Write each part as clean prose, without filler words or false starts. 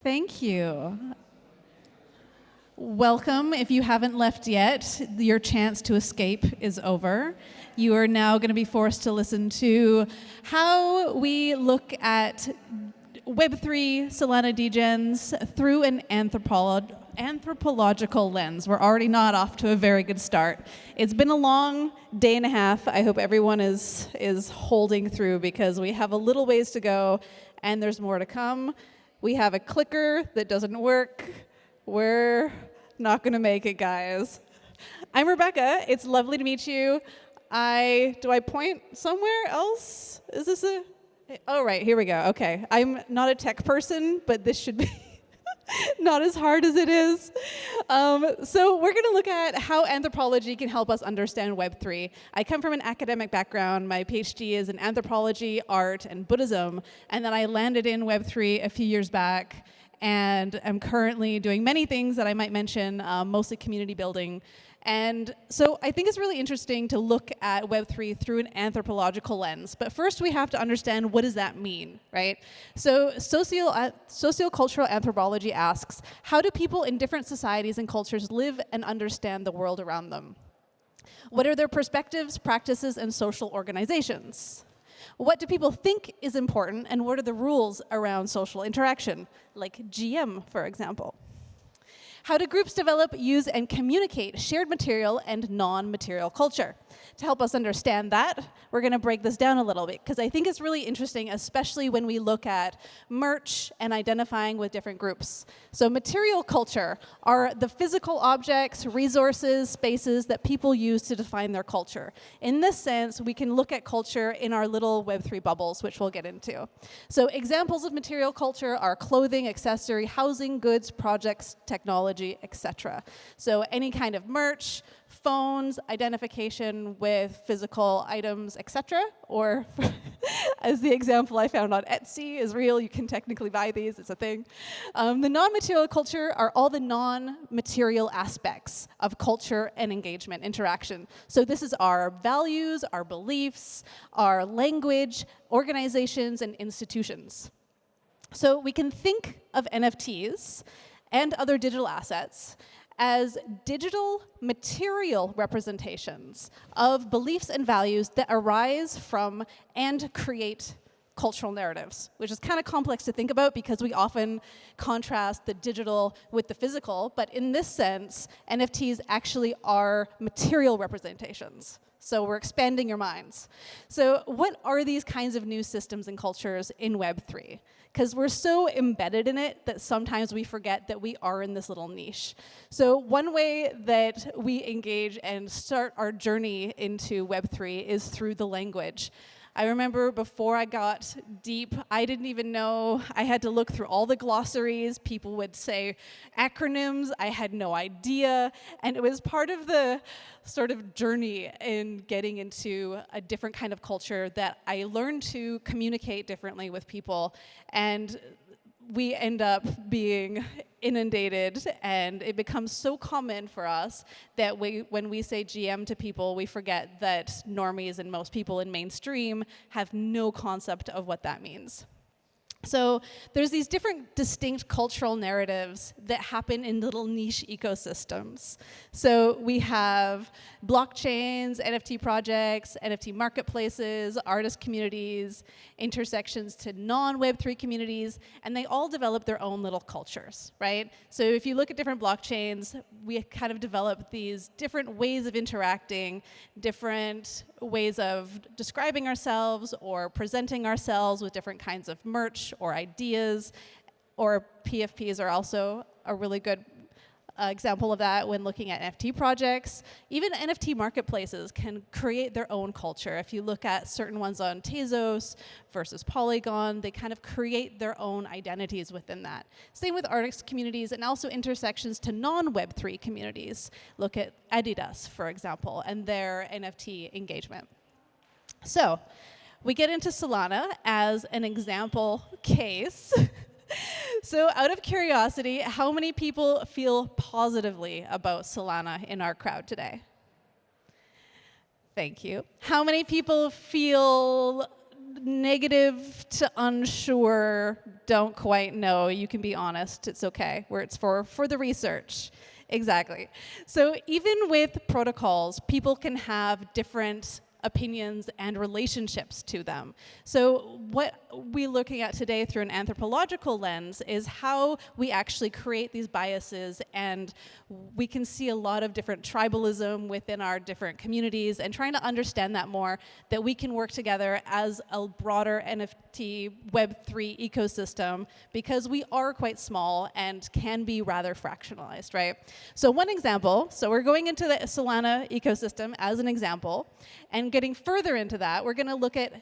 Thank you. Welcome. If you haven't left yet, your chance to escape is over. You are now going to be forced to listen to how we look at Web3 Solana degens through an anthropological lens. We're already not off to a very good start. It's been a long day and a half. I hope everyone is holding through because we have a little ways to go and there's more to come. We have a clicker that doesn't work. We're not going to make it, guys. I'm Rebekka. It's lovely to meet you. Do I point somewhere else? Is this a... Oh, right, here we go. Okay. I'm not a tech person, but this should be not as hard as it is. So we're going to look at how anthropology can help us understand Web3. I come from an academic background. My PhD is in anthropology, art, and Buddhism. And then I landed in Web3 a few years back. And I'm currently doing many things that I might mention, mostly community building. And so I think it's really interesting to look at Web3 through an anthropological lens. But first we have to understand, what does that mean, right? So sociocultural anthropology asks, how do people in different societies and cultures live and understand the world around them? What are their perspectives, practices, and social organizations? What do people think is important, and what are the rules around social interaction, like GM, for example? How do groups develop, use, and communicate shared material and non-material culture? To help us understand that, we're going to break this down a little bit, because I think it's really interesting, especially when we look at merch and identifying with different groups. So material culture are the physical objects, resources, spaces that people use to define their culture. In this sense, we can look at culture in our little Web3 bubbles, which we'll get into. So examples of material culture are clothing, accessory, housing, goods, projects, technology, etc. So any kind of merch, phones, identification with physical items, etc. Or as the example I found on Etsy is real, you can technically buy these, it's a thing. The non-material culture are all the non-material aspects of culture and engagement, interaction. So this is our values, our beliefs, our language, organizations, and institutions. So we can think of NFTs and other digital assets as digital material representations of beliefs and values that arise from and create cultural narratives, which is kind of complex to think about because we often contrast the digital with the physical, but in this sense, NFTs actually are material representations. So we're expanding your minds. So what are these kinds of new systems and cultures in Web3? Because we're so embedded in it that sometimes we forget that we are in this little niche. So one way that we engage and start our journey into Web3 is through the language. I remember before I got deep, I didn't even know. I had to look through all the glossaries. People would say acronyms. I had no idea. And it was part of the sort of journey in getting into a different kind of culture that I learned to communicate differently with people. And we end up being inundated, and it becomes so common for us that when we say GM to people, we forget that normies and most people in mainstream have no concept of what that means. So there's these different distinct cultural narratives that happen in little niche ecosystems. So we have blockchains, NFT projects, NFT marketplaces, artist communities, intersections to non-Web3 communities, and they all develop their own little cultures, right? So if you look at different blockchains, we kind of develop these different ways of interacting, different ways of describing ourselves or presenting ourselves with different kinds of merch or ideas, or PFPs are also a really good example of that when looking at NFT projects. Even NFT marketplaces can create their own culture. If you look at certain ones on Tezos versus Polygon, they kind of create their own identities within that. Same with artist communities and also intersections to non-Web3 communities. Look at Adidas, for example, and their NFT engagement. So we get into Solana as an example case. So out of curiosity, how many people feel positively about Solana in our crowd today? Thank you. How many people feel negative to unsure, don't quite know. You can be honest. It's okay. Where it's for the research. Exactly. So even with protocols, people can have different opinions and relationships to them. So what we're looking at today through an anthropological lens is how we actually create these biases, and we can see a lot of different tribalism within our different communities, and trying to understand that more, that we can work together as a broader NFT Web3 ecosystem, because we are quite small and can be rather fractionalized, right? So one example, so we're going into the Solana ecosystem as an example, and getting further into that, we're going to look at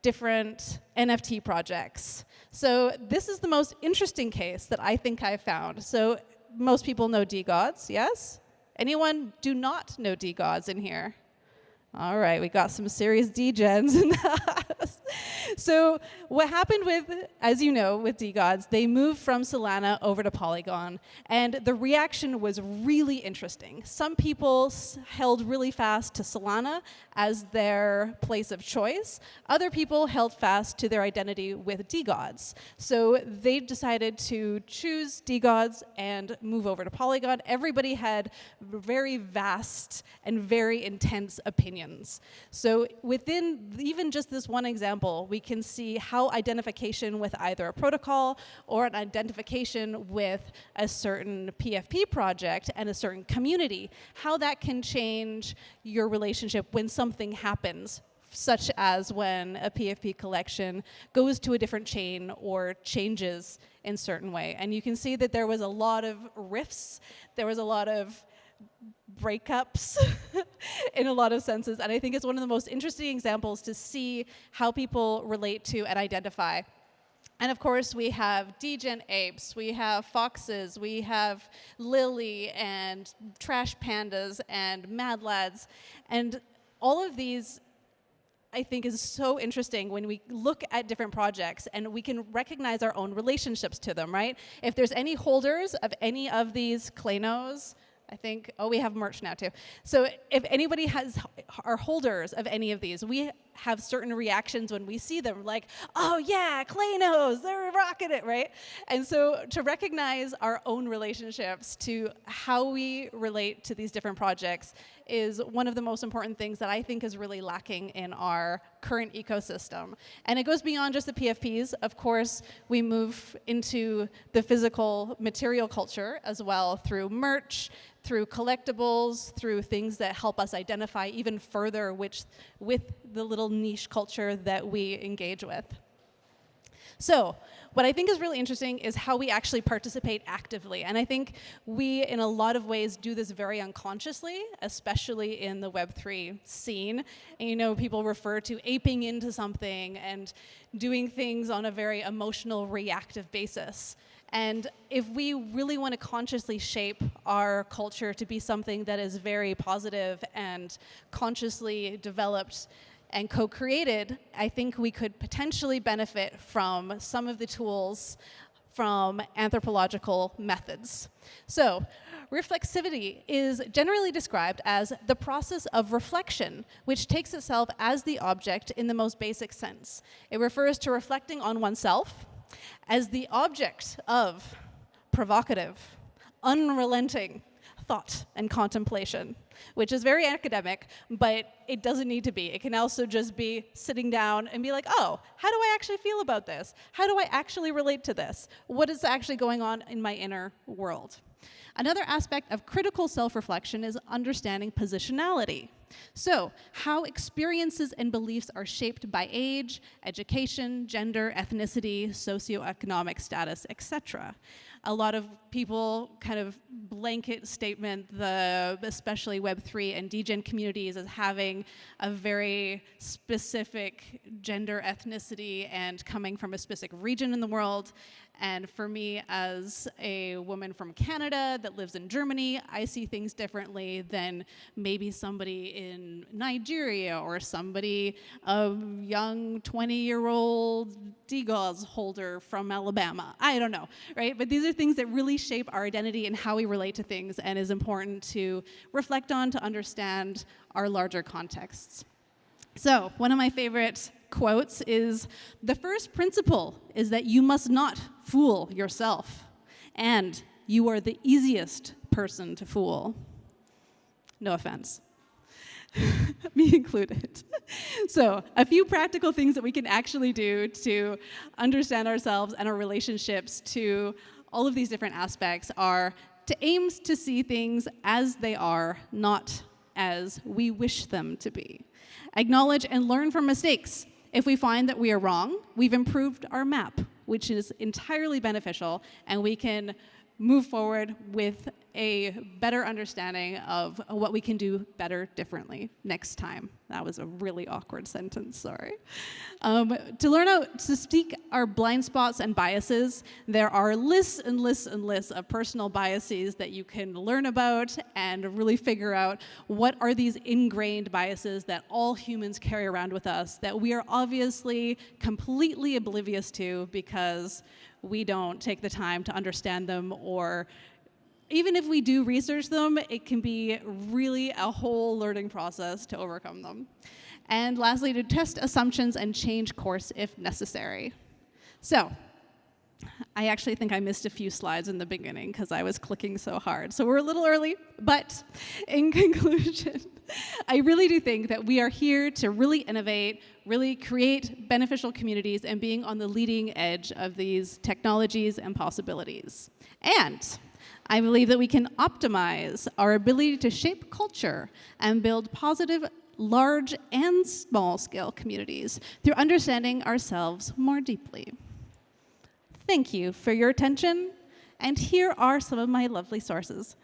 different NFT projects. So this is the most interesting case that I think I've found. So most people know DeGods, yes? Anyone do not know DeGods in here? All right, we got some serious Degens in the house. So what happened with, as you know, with DeGods, they moved from Solana over to Polygon, and the reaction was really interesting. Some people held really fast to Solana as their place of choice. Other people held fast to their identity with DeGods. So they decided to choose DeGods and move over to Polygon. Everybody had very vast and very intense opinions. So within even just this one example, we can see how identification with either a protocol or an identification with a certain PFP project and a certain community, how that can change your relationship when something happens, such as when a PFP collection goes to a different chain or changes in a certain way. And you can see that there was a lot of rifts, there was a lot of breakups in a lot of senses, and I think it's one of the most interesting examples to see how people relate to and identify. And of course, we have Degen apes, we have foxes, we have Lily and trash pandas and mad lads, and all of these I think is so interesting when we look at different projects and we can recognize our own relationships to them, right? If there's any holders of any of these Klenos, I think, oh, we have merch now too. So if anybody are holders of any of these, we have certain reactions when we see them, like, oh yeah, Klenos, they're rocking it, right? And so to recognize our own relationships to how we relate to these different projects is one of the most important things that I think is really lacking in our current ecosystem. And it goes beyond just the PFPs. Of course, we move into the physical material culture as well through merch, through collectibles, through things that help us identify even further with the little niche culture that we engage with. So what I think is really interesting is how we actually participate actively. And I think we, in a lot of ways, do this very unconsciously, especially in the Web3 scene. And, you know, people refer to aping into something and doing things on a very emotional, reactive basis. And if we really want to consciously shape our culture to be something that is very positive and consciously developed and co-created, I think we could potentially benefit from some of the tools from anthropological methods. So, reflexivity is generally described as the process of reflection, which takes itself as the object in the most basic sense. It refers to reflecting on oneself as the object of provocative, unrelenting thought and contemplation, which is very academic, but it doesn't need to be. It can also just be sitting down and be like, oh, how do I actually feel about this? How do I actually relate to this? What is actually going on in my inner world? Another aspect of critical self-reflection is understanding positionality. So, how experiences and beliefs are shaped by age, education, gender, ethnicity, socioeconomic status, etc. A lot of people kind of blanket statement especially Web3 and Degen communities as having a very specific gender, ethnicity, and coming from a specific region in the world. And for me, as a woman from Canada that lives in Germany, I see things differently than maybe somebody in Nigeria or somebody, a young 20-year-old DeGods holder from Alabama. I don't know, right? But these are things that really shape our identity and how we relate to things, and is important to reflect on to understand our larger contexts. So one of my favorite quotes is, "The first principle is that you must not fool yourself, and you are the easiest person to fool." No offense. Me included. So, a few practical things that we can actually do to understand ourselves and our relationships to all of these different aspects are to aim to see things as they are, not as we wish them to be. Acknowledge and learn from mistakes. If we find that we are wrong, we've improved our map, which is entirely beneficial, and we can move forward with a better understanding of what we can do better differently next time. That was a really awkward sentence, sorry. To learn how to speak our blind spots and biases, there are lists and lists and lists of personal biases that you can learn about and really figure out what are these ingrained biases that all humans carry around with us that we are obviously completely oblivious to because we don't take the time to understand them, or even if we do research them, it can be really a whole learning process to overcome them. And lastly, to test assumptions and change course if necessary. So, I actually think I missed a few slides in the beginning because I was clicking so hard. So we're a little early, but in conclusion, I really do think that we are here to really innovate, really create beneficial communities, and being on the leading edge of these technologies and possibilities. And I believe that we can optimize our ability to shape culture and build positive, large and small-scale communities through understanding ourselves more deeply. Thank you for your attention, and here are some of my lovely sources.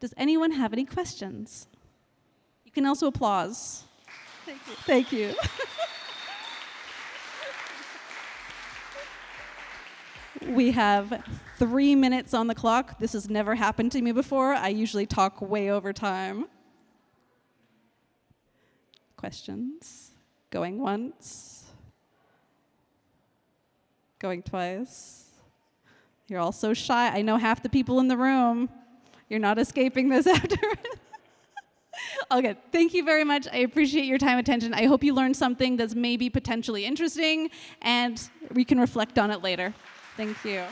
Does anyone have any questions? You can also applause. Thank you. Thank you. We have 3 minutes on the clock. This has never happened to me before. I usually talk way over time. Questions? Going once? Going twice? You're all so shy. I know half the people in the room. You're not escaping this after. Okay, thank you very much. I appreciate your time and attention. I hope you learned something that's maybe potentially interesting, and we can reflect on it later. Thank you.